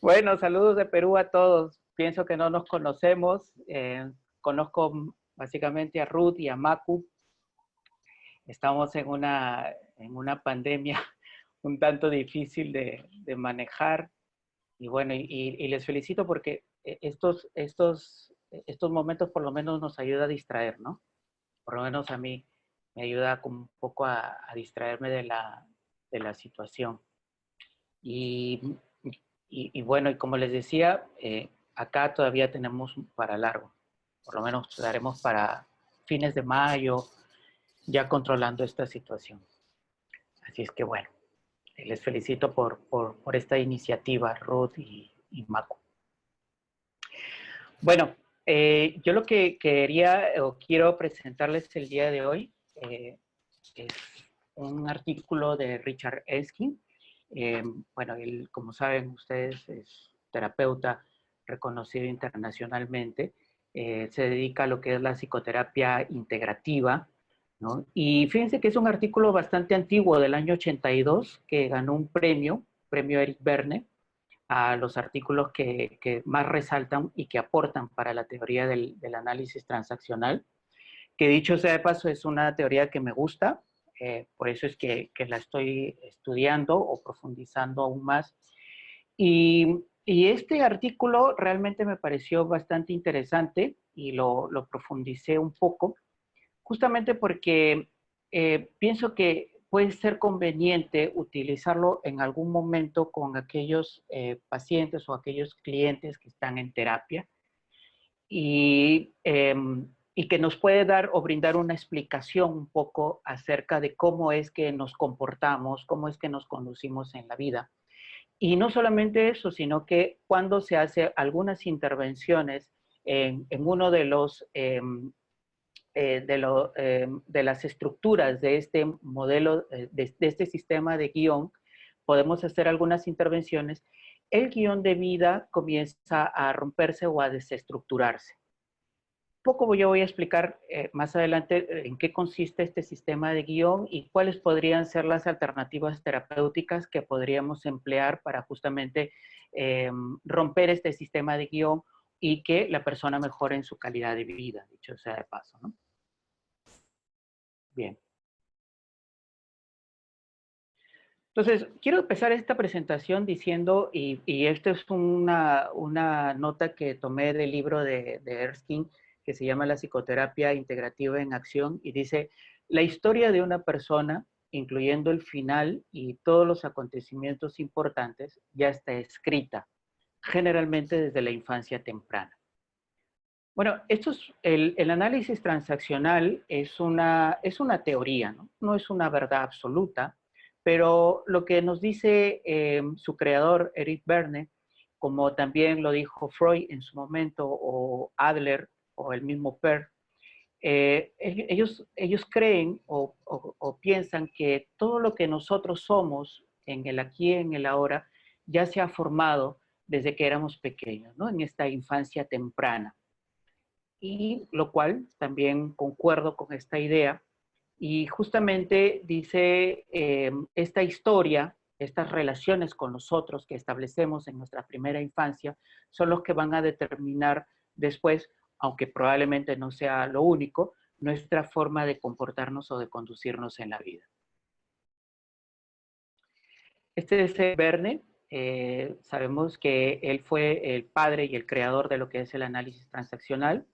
Bueno, saludos de Perú a todos. Pienso que no nos conocemos. Conozco básicamente a Ruth y a Macu. Estamos en una pandemia un tanto difícil de manejar. Y bueno, y les felicito porque estos momentos por lo menos nos ayuda a distraer, ¿no? Por lo menos a mí me ayuda como un poco a distraerme de la situación. Y, y bueno, y como les decía, acá todavía tenemos para largo. Por lo menos daremos para fines de mayo, ya controlando esta situación. Así es que bueno, les felicito por esta iniciativa, Ruth y Mako. Bueno, yo lo que quería o quiero presentarles el día de hoy es un artículo de Richard Eskin. Bueno, él, como saben ustedes, es terapeuta reconocido internacionalmente. Se dedica a lo que es la psicoterapia integrativa, ¿no? Y fíjense que es un artículo bastante antiguo, del año 82, que ganó un premio Eric Berne, a los artículos que más resaltan y que aportan para la teoría del análisis transaccional, que dicho sea de paso es una teoría que me gusta, por eso es que la estoy estudiando o profundizando aún más. Y este artículo realmente me pareció bastante interesante y lo profundicé un poco, justamente porque pienso que puede ser conveniente utilizarlo en algún momento con aquellos pacientes o aquellos clientes que están en terapia y, y que nos puede dar o brindar una explicación un poco acerca de cómo es que nos comportamos, cómo es que nos conducimos en la vida. Y no solamente eso, sino que cuando se hace algunas intervenciones en uno de los de las estructuras de este modelo, de este sistema de guión, podemos hacer algunas intervenciones, el guión de vida comienza a romperse o a desestructurarse. Poco yo voy a explicar más adelante en qué consiste este sistema de guión y cuáles podrían ser las alternativas terapéuticas que podríamos emplear para justamente romper este sistema de guión y que la persona mejore en su calidad de vida, dicho sea de paso, ¿no? Bien. Entonces, quiero empezar esta presentación diciendo, y esta es una nota que tomé del libro de Erskine, que se llama La psicoterapia integrativa en acción, y dice, la historia de una persona, incluyendo el final y todos los acontecimientos importantes, ya está escrita, generalmente desde la infancia temprana. Bueno, el análisis transaccional es una teoría, ¿no? No es una verdad absoluta, pero lo que nos dice su creador, Eric Berne, como también lo dijo Freud en su momento, o Adler, o el mismo Peirce, ellos creen o piensan que todo lo que nosotros somos en el aquí y en el ahora ya se ha formado desde que éramos pequeños, ¿no? En esta infancia temprana, y lo cual también concuerdo con esta idea. Y justamente dice, esta historia, estas relaciones con los otros que establecemos en nuestra primera infancia, son los que van a determinar después, aunque probablemente no sea lo único, nuestra forma de comportarnos o de conducirnos en la vida. Este es Verne. Sabemos que él fue el padre y el creador de lo que es el análisis transaccional.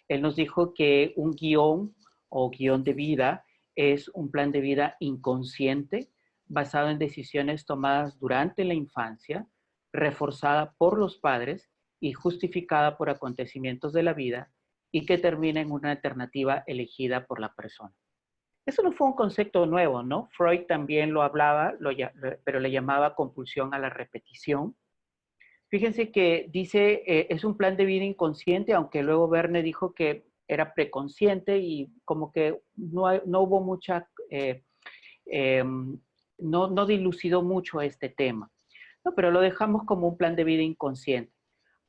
Él nos dijo que un guión o guión de vida es un plan de vida inconsciente basado en decisiones tomadas durante la infancia, reforzada por los padres y justificada por acontecimientos de la vida, y que termina en una alternativa elegida por la persona. Eso no fue un concepto nuevo, ¿no? Freud también lo hablaba, pero le llamaba compulsión a la repetición. Fíjense que dice, es un plan de vida inconsciente, aunque luego Verne dijo que era preconsciente y como que no hubo mucha, no dilucidó mucho este tema, ¿no? Pero lo dejamos como un plan de vida inconsciente.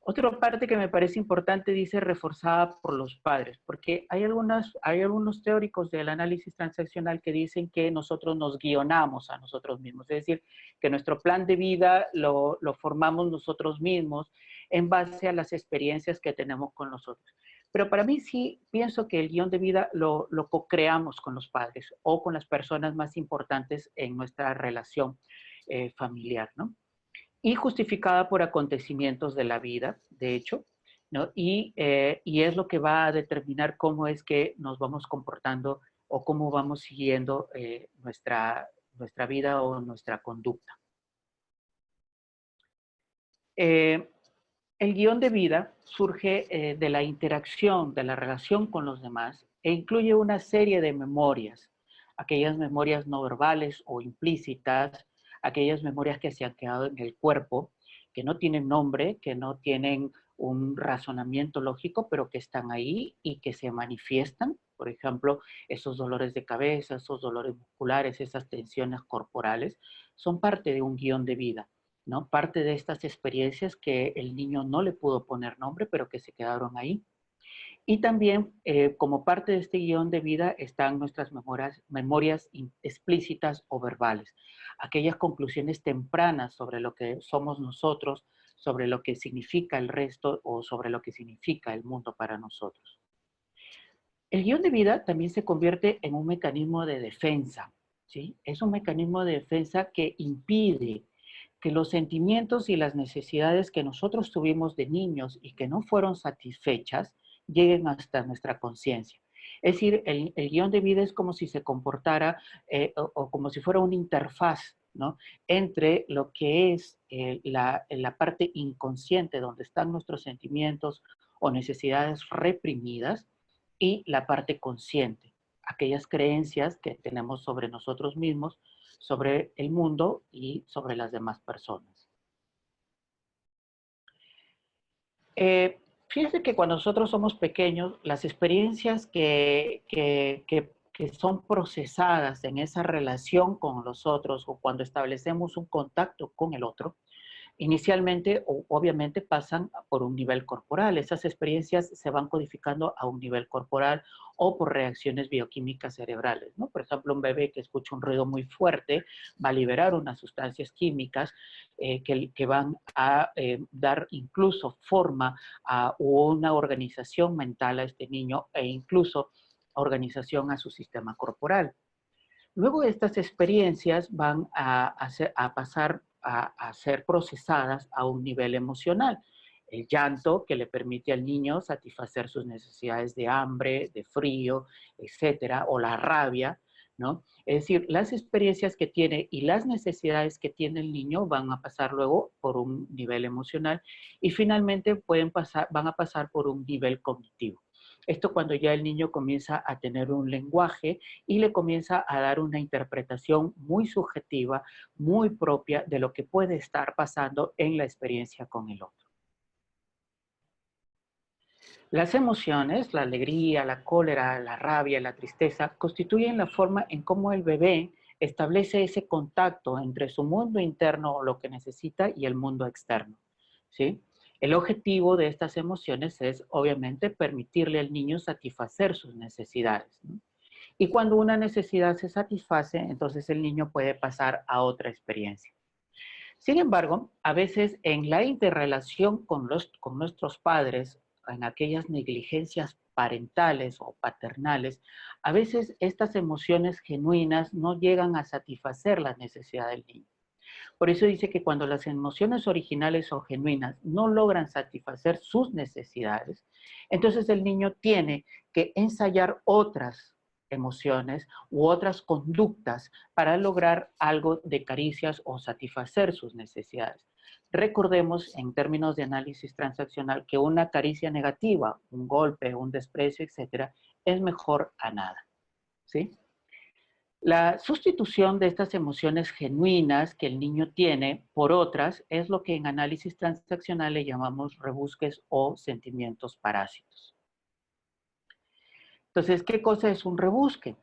Otra parte que me parece importante dice reforzada por los padres, porque hay algunos teóricos del análisis transaccional que dicen que nosotros nos guionamos a nosotros mismos, es decir, que nuestro plan de vida lo formamos nosotros mismos en base a las experiencias que tenemos con nosotros. Pero para mí sí pienso que el guión de vida lo co-creamos con los padres o con las personas más importantes en nuestra relación familiar, ¿no? Y justificada por acontecimientos de la vida, de hecho, ¿no? Y es lo que va a determinar cómo es que nos vamos comportando o cómo vamos siguiendo nuestra vida o nuestra conducta. Eh, el guión de vida surge de la interacción, de la relación con los demás e incluye una serie de memorias, aquellas memorias no verbales o implícitas, aquellas memorias que se han quedado en el cuerpo, que no tienen nombre, que no tienen un razonamiento lógico, pero que están ahí y que se manifiestan. Por ejemplo, esos dolores de cabeza, esos dolores musculares, esas tensiones corporales, son parte de un guión de vida, ¿no? Parte de estas experiencias que el niño no le pudo poner nombre, pero que se quedaron ahí. Y también, como parte de este guión de vida, están nuestras memorias explícitas o verbales, aquellas conclusiones tempranas sobre lo que somos nosotros, sobre lo que significa el resto o sobre lo que significa el mundo para nosotros. El guión de vida también se convierte en un mecanismo de defensa, ¿sí? Es un mecanismo de defensa que impide que los sentimientos y las necesidades que nosotros tuvimos de niños y que no fueron satisfechas lleguen hasta nuestra conciencia. Es decir, el guión de vida es como si se comportara o como si fuera una interfaz, ¿no? Entre lo que es la parte inconsciente, donde están nuestros sentimientos o necesidades reprimidas, y la parte consciente, aquellas creencias que tenemos sobre nosotros mismos, sobre el mundo y sobre las demás personas. Eh, Fíjense que cuando nosotros somos pequeños, las experiencias que son procesadas en esa relación con los otros o cuando establecemos un contacto con el otro, inicialmente, obviamente, pasan por un nivel corporal. Esas experiencias se van codificando a un nivel corporal o por reacciones bioquímicas cerebrales, ¿no? Por ejemplo, un bebé que escucha un ruido muy fuerte va a liberar unas sustancias químicas que van a dar incluso forma a una organización mental a este niño e incluso organización a su sistema corporal. Luego estas experiencias van a pasar a ser procesadas a un nivel emocional. El llanto que le permite al niño satisfacer sus necesidades de hambre, de frío, etcétera, o la rabia, ¿no? Es decir, las experiencias que tiene y las necesidades que tiene el niño van a pasar luego por un nivel emocional y finalmente van a pasar por un nivel cognitivo. Esto cuando ya el niño comienza a tener un lenguaje y le comienza a dar una interpretación muy subjetiva, muy propia de lo que puede estar pasando en la experiencia con el otro. Las emociones, la alegría, la cólera, la rabia, la tristeza, constituyen la forma en cómo el bebé establece ese contacto entre su mundo interno o lo que necesita y el mundo externo, ¿sí? El objetivo de estas emociones es, obviamente, permitirle al niño satisfacer sus necesidades, ¿no? Y cuando una necesidad se satisface, entonces el niño puede pasar a otra experiencia. Sin embargo, a veces en la interrelación con nuestros padres, en aquellas negligencias parentales o paternales, a veces estas emociones genuinas no llegan a satisfacer la necesidad del niño. Por eso dice que cuando las emociones originales o genuinas no logran satisfacer sus necesidades, entonces el niño tiene que ensayar otras emociones u otras conductas para lograr algo de caricias o satisfacer sus necesidades. Recordemos en términos de análisis transaccional que una caricia negativa, un golpe, un desprecio, etcétera, es mejor a nada, ¿sí? La sustitución de estas emociones genuinas que el niño tiene por otras es lo que en análisis transaccional le llamamos rebusques o sentimientos parásitos. Entonces, ¿qué cosa es un rebusque?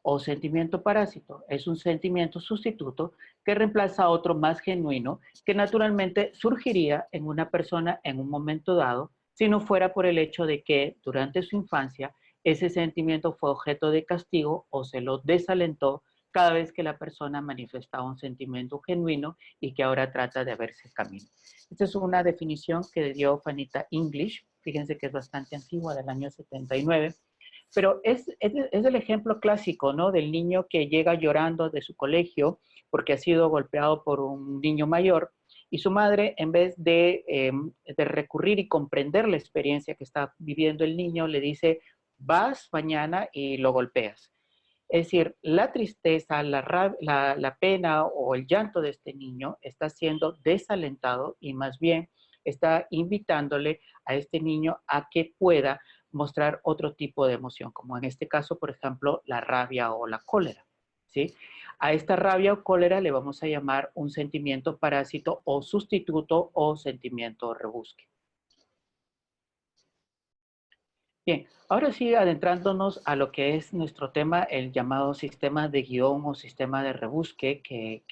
o sentimiento parásito es un sentimiento sustituto que reemplaza a otro más genuino que naturalmente surgiría en una persona en un momento dado si no fuera por el hecho de que durante su infancia ese sentimiento fue objeto de castigo o se lo desalentó cada vez que la persona manifestaba un sentimiento genuino y que ahora trata de abrirse camino. Esta es una definición que dio Fanita English, fíjense que es bastante antigua, del año 79, pero es el ejemplo clásico, ¿no? Del niño que llega llorando de su colegio porque ha sido golpeado por un niño mayor y su madre, en vez de recurrir y comprender la experiencia que está viviendo el niño, le dice, vas mañana y lo golpeas. Es decir, la tristeza, la pena o el llanto de este niño está siendo desalentado y más bien está invitándole a este niño a que pueda mostrar otro tipo de emoción, como en este caso, por ejemplo, la rabia o la cólera, ¿sí? A esta rabia o cólera le vamos a llamar un sentimiento parásito o sustituto o sentimiento rebusque. Bien, ahora sí, adentrándonos a lo que es nuestro tema, el llamado sistema de guión o sistema de rebusque, que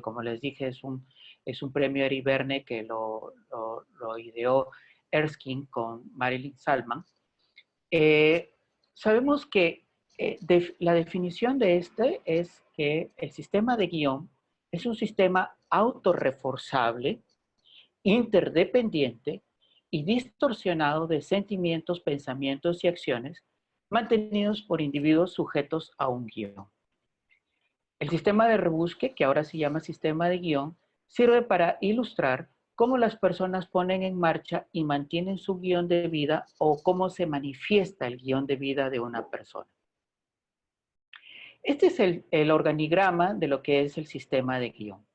como les dije es un premio Eric Berne que lo ideó Erskine con Marilyn Salman. Sabemos que la definición de este es que el sistema de guión es un sistema autorreforzable, interdependiente y distorsionado de sentimientos, pensamientos y acciones mantenidos por individuos sujetos a un guión. El sistema de rebusque, que ahora se llama sistema de guión, sirve para ilustrar cómo las personas ponen en marcha y mantienen su guión de vida o cómo se manifiesta el guión de vida de una persona. Este es el organigrama de lo que es el sistema de guión.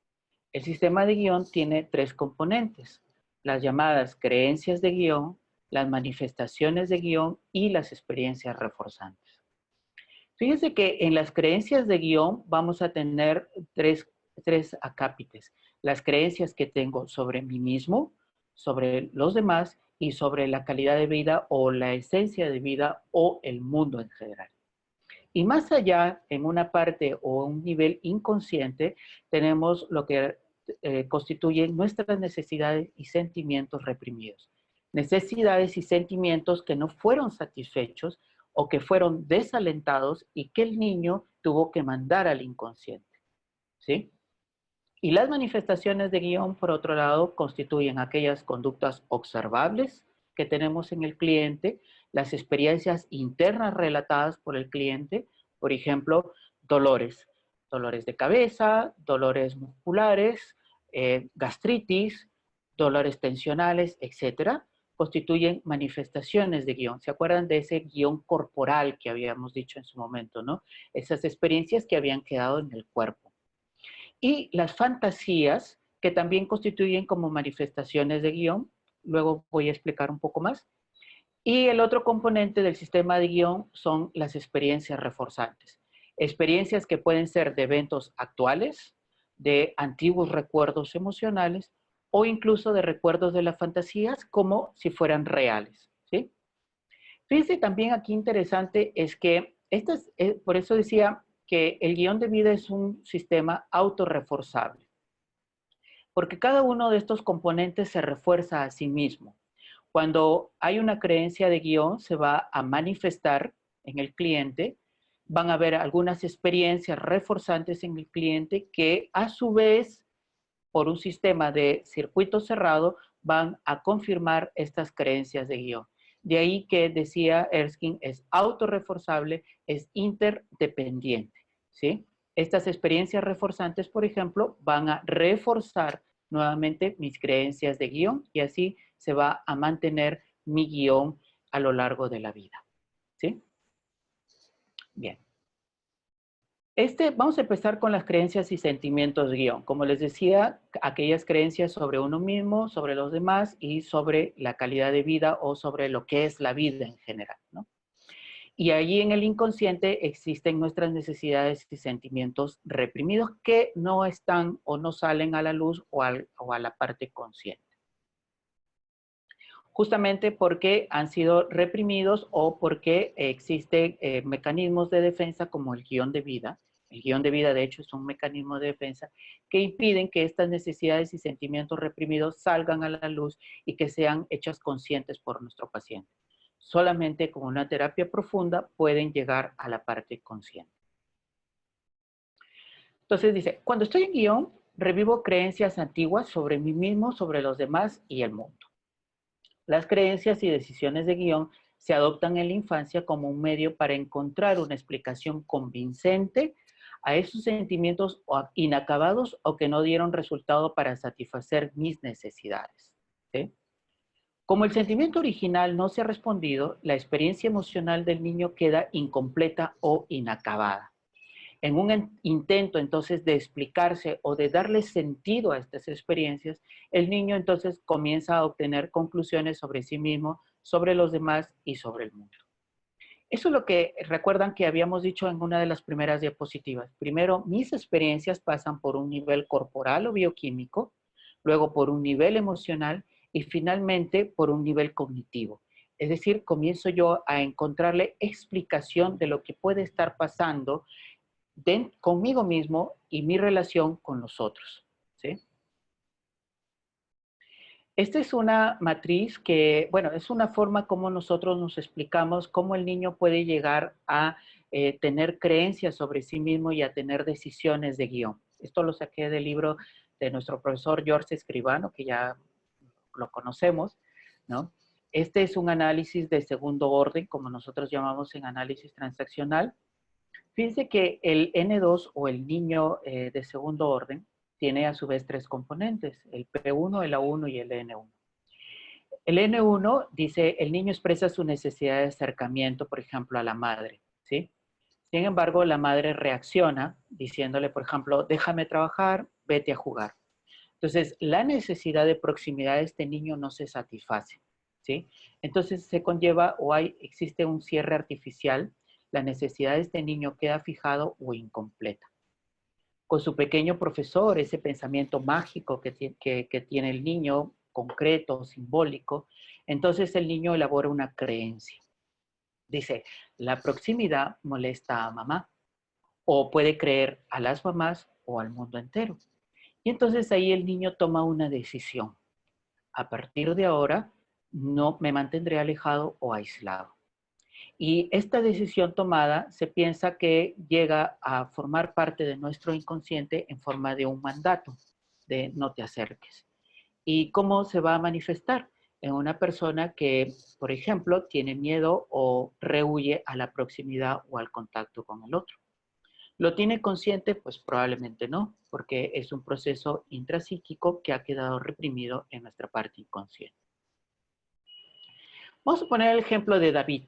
El sistema de guión tiene tres componentes, las llamadas creencias de guión, las manifestaciones de guión y las experiencias reforzantes. Fíjense que en las creencias de guión vamos a tener tres acápites. Las creencias que tengo sobre mí mismo, sobre los demás y sobre la calidad de vida o la esencia de vida o el mundo en general. Y más allá, en una parte o un nivel inconsciente, tenemos lo que constituyen nuestras necesidades y sentimientos reprimidos. Necesidades y sentimientos que no fueron satisfechos o que fueron desalentados y que el niño tuvo que mandar al inconsciente, ¿sí? Y las manifestaciones de guión, por otro lado, constituyen aquellas conductas observables que tenemos en el cliente, las experiencias internas relatadas por el cliente, por ejemplo, dolores de cabeza, dolores musculares, gastritis, dolores tensionales, etcétera, constituyen manifestaciones de guión. ¿Se acuerdan de ese guión corporal que habíamos dicho en su momento, no? Esas experiencias que habían quedado en el cuerpo. Y las fantasías, que también constituyen como manifestaciones de guión, luego voy a explicar un poco más. Y el otro componente del sistema de guión son las experiencias reforzantes. Experiencias que pueden ser de eventos actuales, de antiguos recuerdos emocionales o incluso de recuerdos de las fantasías como si fueran reales, ¿sí? Fíjense también aquí interesante es que, por eso decía que el guión de vida es un sistema autorreforzable, porque cada uno de estos componentes se refuerza a sí mismo. Cuando hay una creencia de guión, se va a manifestar en el cliente, van a haber algunas experiencias reforzantes en el cliente que a su vez, por un sistema de circuito cerrado, van a confirmar estas creencias de guión. De ahí que decía Erskine, es autorreforzable, es interdependiente, ¿sí? Estas experiencias reforzantes, por ejemplo, van a reforzar nuevamente mis creencias de guión y así se va a mantener mi guión a lo largo de la vida, ¿sí? Bien. Vamos a empezar con las creencias y sentimientos guión. Como les decía, aquellas creencias sobre uno mismo, sobre los demás y sobre la calidad de vida o sobre lo que es la vida en general, ¿no? Y allí en el inconsciente existen nuestras necesidades y sentimientos reprimidos que no están o no salen a la luz o a la parte consciente. justamente porque han sido reprimidos o porque existen mecanismos de defensa como el guión de vida. El guión de vida, de hecho, es un mecanismo de defensa que impiden que estas necesidades y sentimientos reprimidos salgan a la luz y que sean hechas conscientes por nuestro paciente. Solamente con una terapia profunda pueden llegar a la parte consciente. Entonces dice, cuando estoy en guión, revivo creencias antiguas sobre mí mismo, sobre los demás y el mundo. Las creencias y decisiones de guión se adoptan en la infancia como un medio para encontrar una explicación convincente a esos sentimientos inacabados o que no dieron resultado para satisfacer mis necesidades. ¿Sí? Como el sentimiento original no se ha respondido, la experiencia emocional del niño queda incompleta o inacabada. En un intento entonces de explicarse o de darle sentido a estas experiencias, el niño entonces comienza a obtener conclusiones sobre sí mismo, sobre los demás y sobre el mundo. Eso es lo que recuerdan que habíamos dicho en una de las primeras diapositivas. Primero, mis experiencias pasan por un nivel corporal o bioquímico, luego por un nivel emocional y finalmente por un nivel cognitivo. Es decir, comienzo yo a encontrarle explicación de lo que puede estar pasando conmigo mismo y mi relación con los otros. ¿Sí? Esta es una matriz que, bueno, es una forma como nosotros nos explicamos cómo el niño puede llegar a tener creencias sobre sí mismo y a tener decisiones de guión. Esto lo saqué del libro de nuestro profesor George Escribano, que ya lo conocemos, ¿no? Este es un análisis de segundo orden, como nosotros llamamos en análisis transaccional. Fíjense que el N2 o el niño de segundo orden tiene a su vez tres componentes, el P1, el A1 y el N1. El N1 dice, el niño expresa su necesidad de acercamiento, por ejemplo, a la madre, ¿sí? Sin embargo, la madre reacciona diciéndole, por ejemplo, déjame trabajar, vete a jugar. Entonces, la necesidad de proximidad de este niño no se satisface, ¿sí? Entonces, se conlleva o existe un cierre artificial, la necesidad de este niño queda fijado o incompleta. Con su pequeño profesor, ese pensamiento mágico que tiene el niño, concreto, simbólico, entonces el niño elabora una creencia. Dice, la proximidad molesta a mamá, o puede creer a las mamás o al mundo entero. Y entonces ahí el niño toma una decisión. A partir de ahora, no me mantendré alejado o aislado. Y esta decisión tomada se piensa que llega a formar parte de nuestro inconsciente en forma de un mandato, de no te acerques. ¿Y cómo se va a manifestar? En una persona que, por ejemplo, tiene miedo o rehúye a la proximidad o al contacto con el otro. ¿Lo tiene consciente? Pues probablemente no, porque es un proceso intrapsíquico que ha quedado reprimido en nuestra parte inconsciente. Vamos a poner el ejemplo de David.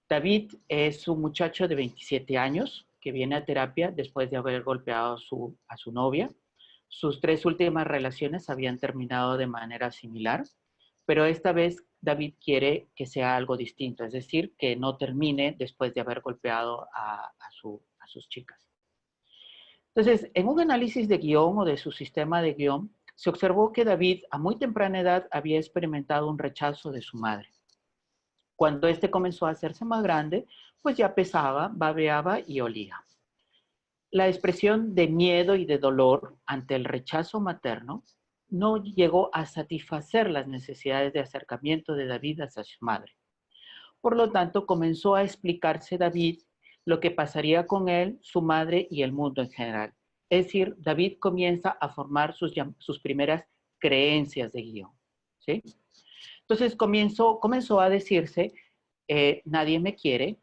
David es un muchacho de 27 años que viene a terapia después de haber golpeado a su novia. Sus tres últimas relaciones habían terminado de manera similar, pero esta vez David quiere que sea algo distinto, es decir, que no termine después de haber golpeado a sus chicas. Entonces, en un análisis de guión o de su sistema de guión, se observó que David a muy temprana edad había experimentado un rechazo de su madre. Cuando este comenzó a hacerse más grande, pues ya pesaba, babeaba y olía. La expresión de miedo y de dolor ante el rechazo materno no llegó a satisfacer las necesidades de acercamiento de David hacia su madre. Por lo tanto, comenzó a explicarse David lo que pasaría con él, su madre y el mundo en general. Es decir, David comienza a formar sus primeras creencias de guión. ¿Sí? Entonces comenzó a decirse, nadie me quiere,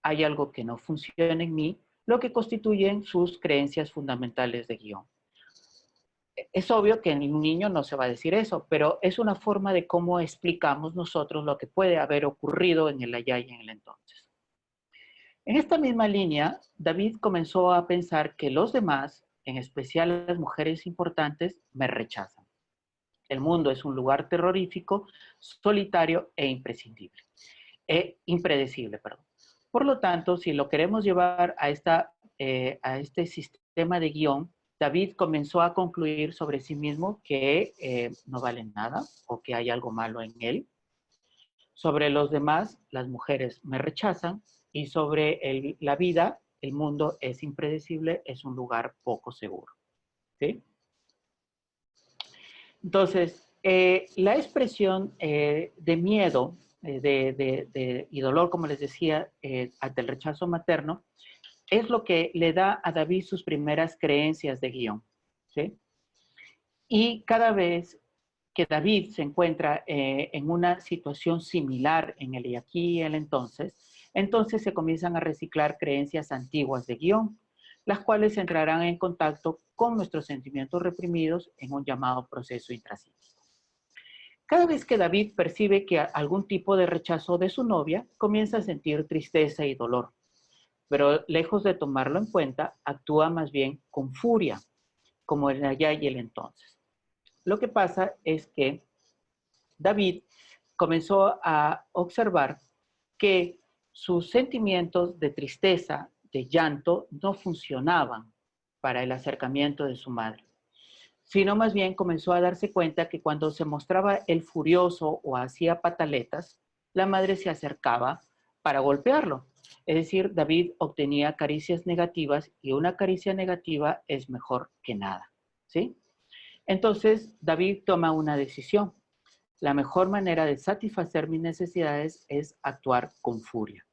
hay algo que no funciona en mí, lo que constituyen sus creencias fundamentales de guión. Es obvio que en un niño no se va a decir eso, pero es una forma de cómo explicamos nosotros lo que puede haber ocurrido en el allá y en el entonces. En esta misma línea, David comenzó a pensar que los demás, en especial las mujeres importantes, me rechazan. El mundo es un lugar terrorífico, solitario e imprescindible. Impredecible, perdón. Por lo tanto, si lo queremos llevar a este sistema de guión, David comenzó a concluir sobre sí mismo que no vale nada o que hay algo malo en él. Sobre los demás, las mujeres me rechazan y sobre la vida, el mundo es impredecible, es un lugar poco seguro. ¿Sí? Entonces, la expresión de miedo y dolor, como les decía, ante el rechazo materno, es lo que le da a David sus primeras creencias de guión. ¿Sí? Y cada vez que David se encuentra en una situación similar en el y aquí y el entonces se comienzan a reciclar creencias antiguas de guión, las cuales entrarán en contacto con nuestros sentimientos reprimidos en un llamado proceso intrapsíquico. Cada vez que David percibe que algún tipo de rechazo de su novia, comienza a sentir tristeza y dolor, pero lejos de tomarlo en cuenta, actúa más bien con furia, como el allá y el entonces. Lo que pasa es que David comenzó a observar que sus sentimientos de tristeza, de llanto, no funcionaban para el acercamiento de su madre, sino más bien comenzó a darse cuenta que cuando se mostraba el furioso o hacía pataletas, la madre se acercaba para golpearlo. Es decir, David obtenía caricias negativas y una caricia negativa es mejor que nada, ¿sí? Entonces, David toma una decisión. La mejor manera de satisfacer mis necesidades es actuar con furia.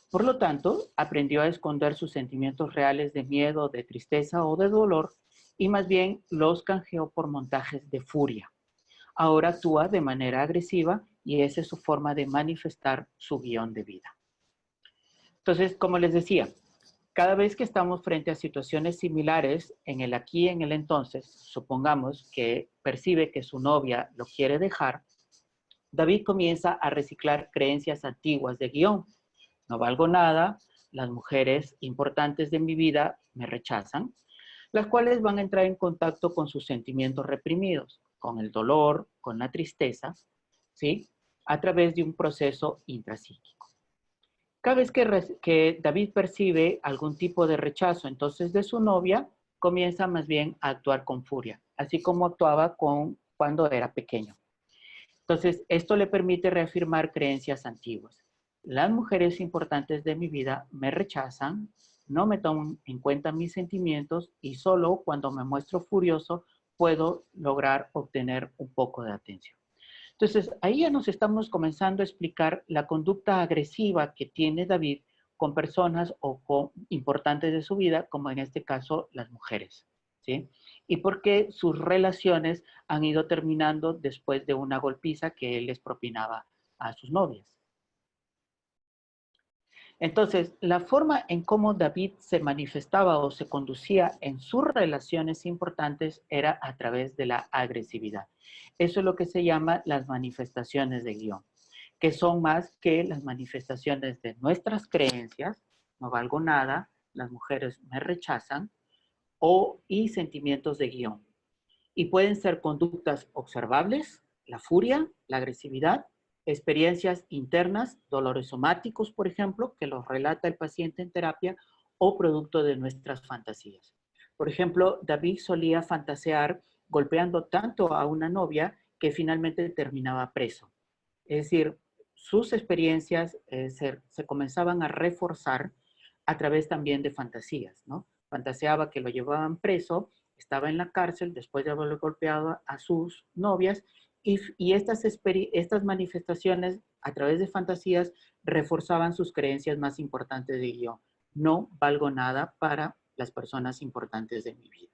Por lo tanto, aprendió a esconder sus sentimientos reales de miedo, de tristeza o de dolor y más bien los canjeó por montajes de furia. Ahora actúa de manera agresiva y esa es su forma de manifestar su guión de vida. Entonces, como les decía, cada vez que estamos frente a situaciones similares en el aquí y en el entonces, supongamos que percibe que su novia lo quiere dejar, David comienza a reciclar creencias antiguas de guión. No valgo nada, las mujeres importantes de mi vida me rechazan, las cuales van a entrar en contacto con sus sentimientos reprimidos, con el dolor, con la tristeza, ¿sí? A través de un proceso intrapsíquico. Cada vez que David percibe algún tipo de rechazo entonces de su novia, comienza más bien a actuar con furia, así como actuaba cuando era pequeño. Entonces, esto le permite reafirmar creencias antiguas. Las mujeres importantes de mi vida me rechazan, no me toman en cuenta mis sentimientos y solo cuando me muestro furioso puedo lograr obtener un poco de atención. Entonces, ahí ya nos estamos comenzando a explicar la conducta agresiva que tiene David con personas o con importantes de su vida, como en este caso las mujeres, ¿sí? Y por qué sus relaciones han ido terminando después de una golpiza que él les propinaba a sus novias. Entonces, la forma en cómo David se manifestaba o se conducía en sus relaciones importantes era a través de la agresividad. Eso es lo que se llama las manifestaciones de guión, que son más que las manifestaciones de nuestras creencias, no valgo nada, las mujeres me rechazan, y sentimientos de guión. Y pueden ser conductas observables, la furia, la agresividad, experiencias internas, dolores somáticos, por ejemplo, que los relata el paciente en terapia, o producto de nuestras fantasías. Por ejemplo, David solía fantasear golpeando tanto a una novia que finalmente terminaba preso. Es decir, sus experiencias se comenzaban a reforzar a través también de fantasías, ¿no? Fantaseaba que lo llevaban preso, estaba en la cárcel después de haberlo golpeado a sus novias y estas manifestaciones a través de fantasías reforzaban sus creencias más importantes de yo. No valgo nada para las personas importantes de mi vida.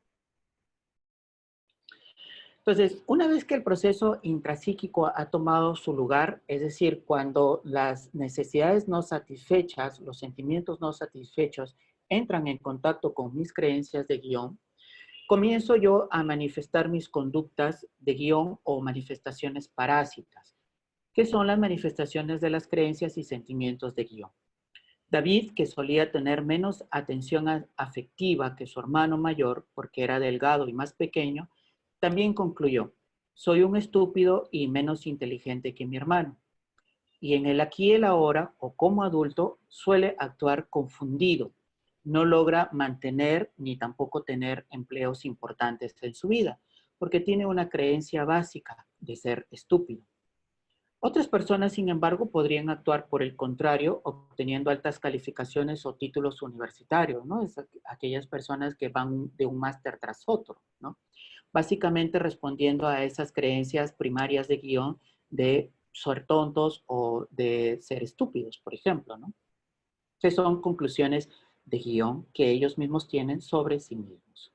Entonces, una vez que el proceso intrapsíquico ha tomado su lugar, es decir, cuando las necesidades no satisfechas, los sentimientos no satisfechos entran en contacto con mis creencias de guión, comienzo yo a manifestar mis conductas de guión o manifestaciones parásitas, que son las manifestaciones de las creencias y sentimientos de guión. David, que solía tener menos atención afectiva que su hermano mayor, porque era delgado y más pequeño, también concluyó, soy un estúpido y menos inteligente que mi hermano. Y en el aquí y el ahora, o como adulto, suele actuar confundido. No logra mantener ni tampoco tener empleos importantes en su vida, porque tiene una creencia básica de ser estúpido. Otras personas, sin embargo, podrían actuar por el contrario, obteniendo altas calificaciones o títulos universitarios, ¿no? Es aquellas personas que van de un máster tras otro, ¿no? Básicamente respondiendo a esas creencias primarias de guión de ser tontos o de ser estúpidos, por ejemplo, ¿no? Que son conclusiones de guión que ellos mismos tienen sobre sí mismos.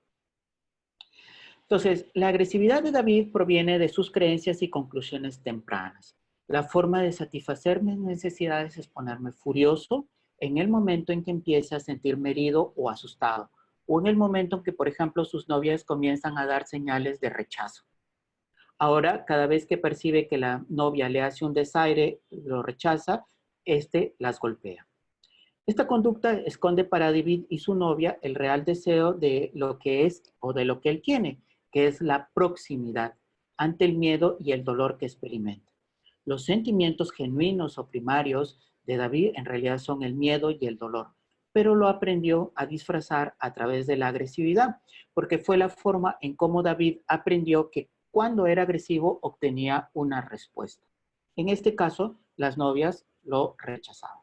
Entonces, la agresividad de David proviene de sus creencias y conclusiones tempranas. La forma de satisfacer mis necesidades es ponerme furioso en el momento en que empiece a sentirme herido o asustado, o en el momento en que, por ejemplo, sus novias comienzan a dar señales de rechazo. Ahora, cada vez que percibe que la novia le hace un desaire, lo rechaza, este las golpea. Esta conducta esconde para David y su novia el real deseo de lo que es o de lo que él tiene, que es la proximidad ante el miedo y el dolor que experimenta. Los sentimientos genuinos o primarios de David en realidad son el miedo y el dolor, pero lo aprendió a disfrazar a través de la agresividad, porque fue la forma en cómo David aprendió que cuando era agresivo obtenía una respuesta. En este caso, las novias lo rechazaban.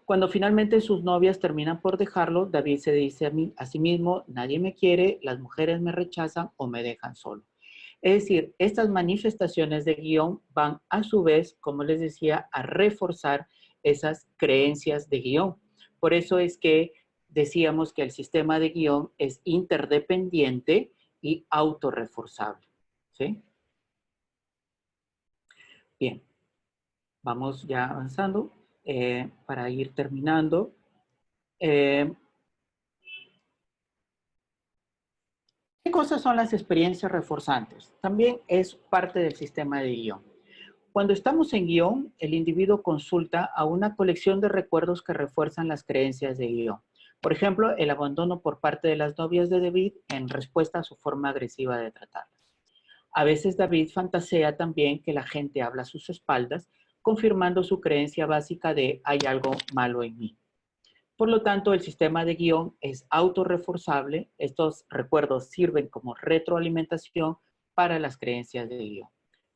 Cuando finalmente sus novias terminan por dejarlo, David se dice a sí mismo, nadie me quiere, las mujeres me rechazan o me dejan solo. Es decir, estas manifestaciones de guión van a su vez, como les decía, a reforzar esas creencias de guión. Por eso es que decíamos que el sistema de guión es interdependiente y autorreforzable. ¿Sí? Bien, vamos ya avanzando para ir terminando. Eh, ¿Qué cosas son las experiencias reforzantes? También es parte del sistema de guión. Cuando estamos en guión, el individuo consulta a una colección de recuerdos que refuerzan las creencias de guión. Por ejemplo, el abandono por parte de las novias de David en respuesta a su forma agresiva de tratarlas. A veces David fantasea también que la gente habla a sus espaldas, confirmando su creencia básica de hay algo malo en mí. Por lo tanto, el sistema de guión es autorreforzable. Estos recuerdos sirven como retroalimentación para las creencias de guión.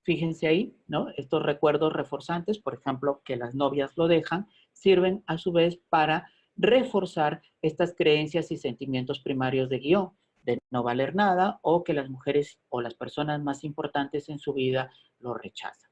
Fíjense ahí, ¿no? Estos recuerdos reforzantes, por ejemplo, que las novias lo dejan, sirven a su vez para reforzar estas creencias y sentimientos primarios de guión, de no valer nada o que las mujeres o las personas más importantes en su vida lo rechazan.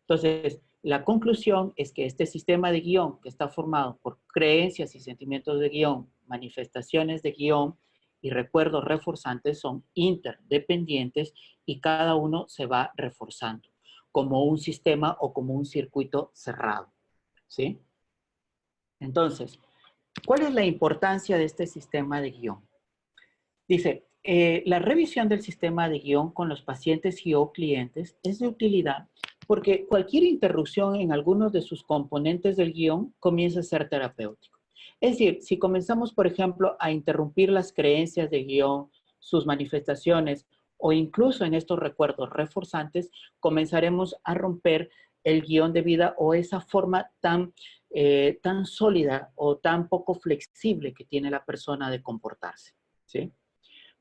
Entonces, la conclusión es que este sistema de guión que está formado por creencias y sentimientos de guión, manifestaciones de guión y recuerdos reforzantes son interdependientes y cada uno se va reforzando como un sistema o como un circuito cerrado. ¿Sí? Entonces, ¿cuál es la importancia de este sistema de guión? Dice, la revisión del sistema de guión con los pacientes y o clientes es de utilidad porque cualquier interrupción en algunos de sus componentes del guión comienza a ser terapéutico. Es decir, si comenzamos, por ejemplo, a interrumpir las creencias de guión, sus manifestaciones o incluso en estos recuerdos reforzantes, comenzaremos a romper el guión de vida o esa forma tan sólida o tan poco flexible que tiene la persona de comportarse. ¿Sí?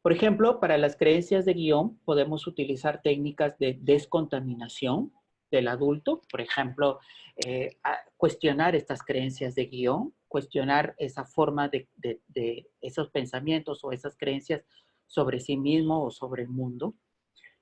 Por ejemplo, para las creencias de guión podemos utilizar técnicas de descontaminación del adulto, por ejemplo, cuestionar estas creencias de guión, cuestionar esa forma de esos pensamientos o esas creencias sobre sí mismo o sobre el mundo.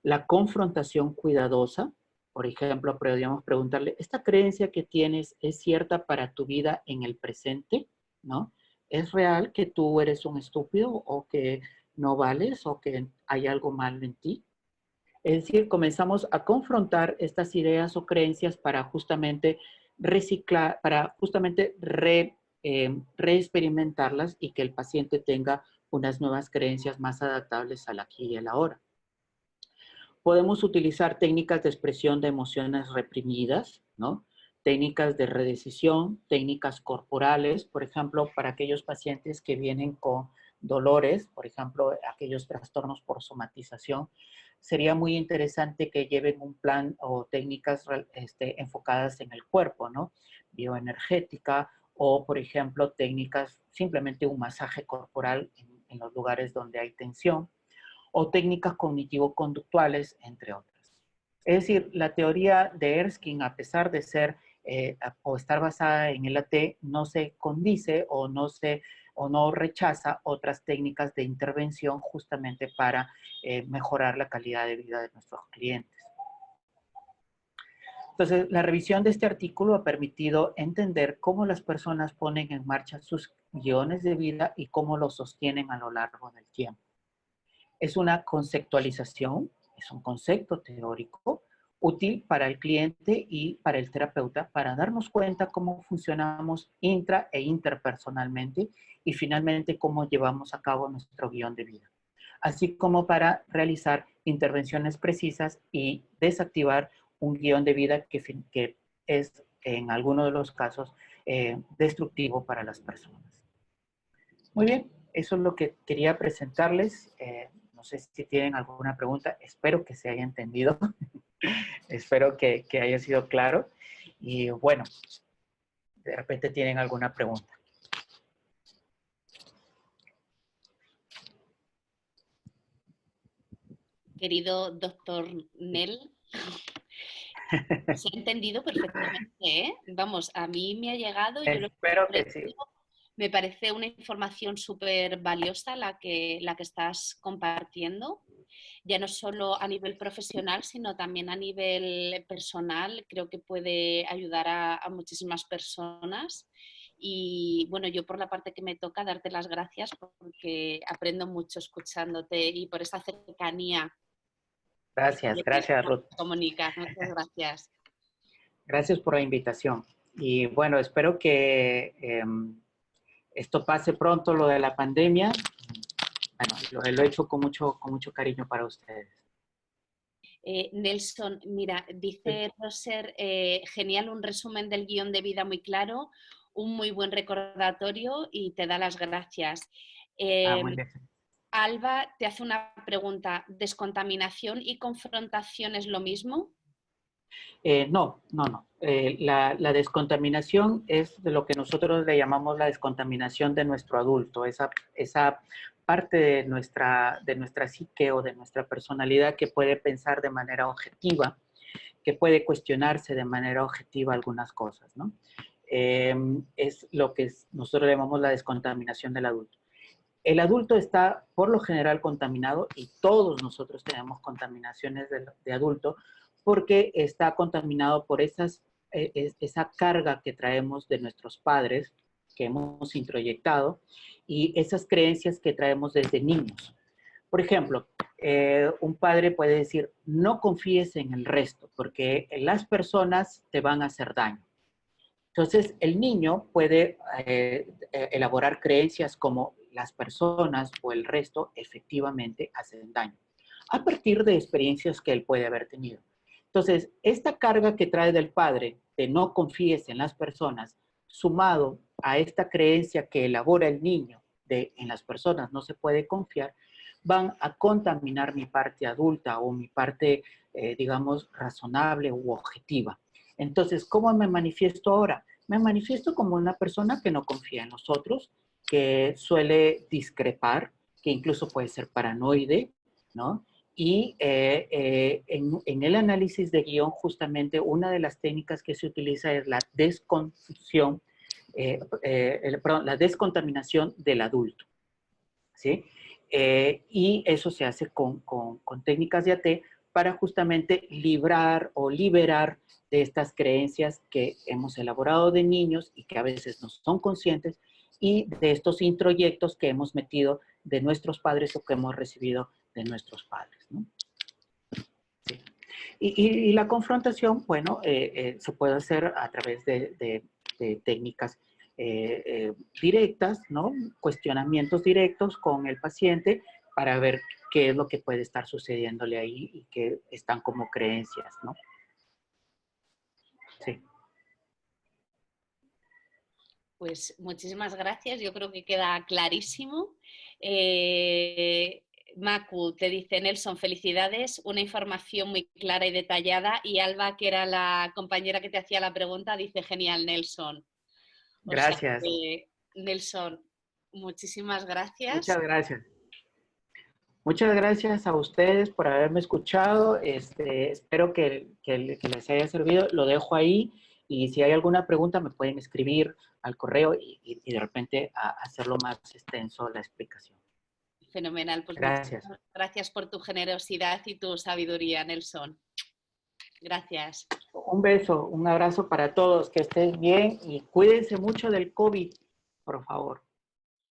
La confrontación cuidadosa, por ejemplo, podríamos preguntarle, ¿esta creencia que tienes es cierta para tu vida en el presente? ¿No? ¿Es real que tú eres un estúpido o que no vales o que hay algo malo en ti? Es decir, comenzamos a confrontar estas ideas o creencias para justamente reciclar, para justamente reexperimentarlas y que el paciente tenga unas nuevas creencias más adaptables al aquí y al ahora. Podemos utilizar técnicas de expresión de emociones reprimidas, ¿no? Técnicas de redecisión, técnicas corporales, por ejemplo, para aquellos pacientes que vienen con dolores, por ejemplo, aquellos trastornos por somatización, sería muy interesante que lleven un plan o técnicas enfocadas en el cuerpo, ¿no? Bioenergética o, por ejemplo, técnicas, simplemente un masaje corporal en los lugares donde hay tensión o técnicas cognitivo-conductuales, entre otras. Es decir, la teoría de Erskine, a pesar de ser o estar basada en el AT, no se condice o no rechaza otras técnicas de intervención justamente para mejorar la calidad de vida de nuestros clientes. Entonces, la revisión de este artículo ha permitido entender cómo las personas ponen en marcha sus guiones de vida y cómo los sostienen a lo largo del tiempo. Es una conceptualización, es un concepto teórico útil para el cliente y para el terapeuta para darnos cuenta cómo funcionamos intra e interpersonalmente y finalmente cómo llevamos a cabo nuestro guión de vida, así como para realizar intervenciones precisas y desactivar un guión de vida que es en algunos de los casos destructivo para las personas. Muy bien, eso es lo que quería presentarles. No sé si tienen alguna pregunta. Espero que se haya entendido. Espero que haya sido claro. Y bueno, de repente tienen alguna pregunta. Querido doctor Nel, se ha entendido perfectamente, ¿eh? Vamos, a mí me ha llegado, yo lo Espero he que sí. leído, me parece una información súper valiosa la que estás compartiendo, ya no solo a nivel profesional, sino también a nivel personal. Creo que puede ayudar a muchísimas personas. Y bueno, yo por la parte que me toca, darte las gracias porque aprendo mucho escuchándote y por esa cercanía Gracias, gracias, Ruth. comunicas. Muchas gracias. Gracias por la invitación. Y bueno, espero que esto pase pronto, lo de la pandemia. Bueno, lo he hecho con mucho cariño para ustedes. Nelson, mira, dice Roser, genial, un resumen del guión de vida muy claro, un muy buen recordatorio y te da las gracias. Muy bien. Alba te hace una pregunta, ¿descontaminación y confrontación es lo mismo? No. La descontaminación es de lo que nosotros le llamamos la descontaminación de nuestro adulto, esa parte de nuestra psique o de nuestra personalidad que puede pensar de manera objetiva, que puede cuestionarse de manera objetiva algunas cosas, ¿no? Es lo que nosotros llamamos la descontaminación del adulto. El adulto está por lo general contaminado y todos nosotros tenemos contaminaciones de adulto porque está contaminado por esa carga que traemos de nuestros padres, que hemos introyectado, y esas creencias que traemos desde niños. Por ejemplo, un padre puede decir, no confíes en el resto, porque las personas te van a hacer daño. Entonces, el niño puede elaborar creencias como las personas o el resto efectivamente hacen daño, a partir de experiencias que él puede haber tenido. Entonces, esta carga que trae del padre de no confíes en las personas, sumado a esta creencia que elabora el niño de en las personas no se puede confiar, van a contaminar mi parte adulta o mi parte, digamos, razonable u objetiva. Entonces, ¿cómo me manifiesto ahora? Me manifiesto como una persona que no confía en los otros, que suele discrepar, que incluso puede ser paranoide, ¿no? Y en el análisis de guión, justamente una de las técnicas que se utiliza es la desconfusión, la descontaminación del adulto, ¿sí? Y eso se hace con técnicas de AT para justamente librar o liberar de estas creencias que hemos elaborado de niños y que a veces no son conscientes y de estos introyectos que hemos metido de nuestros padres o que hemos recibido de nuestros padres, ¿no? Sí. Y la confrontación, bueno, se puede hacer a través de técnicas directas, ¿no? Cuestionamientos directos con el paciente para ver qué es lo que puede estar sucediéndole ahí y que están como creencias, ¿no? Sí. Pues muchísimas gracias, yo creo que queda clarísimo. Macu te dice, Nelson, felicidades, una información muy clara y detallada. Y Alba, que era la compañera que te hacía la pregunta, dice, genial, Nelson. O sea Gracias. que, Nelson, muchísimas gracias. Muchas gracias. Muchas gracias a ustedes por haberme escuchado. Espero que les haya servido. Lo dejo ahí y si hay alguna pregunta me pueden escribir al correo y de repente hacerlo más extenso la explicación. Fenomenal. Pues Gracias. muchas gracias por tu generosidad y tu sabiduría, Nelson. Gracias. Un beso, un abrazo para todos. Que estén bien y cuídense mucho del COVID, por favor.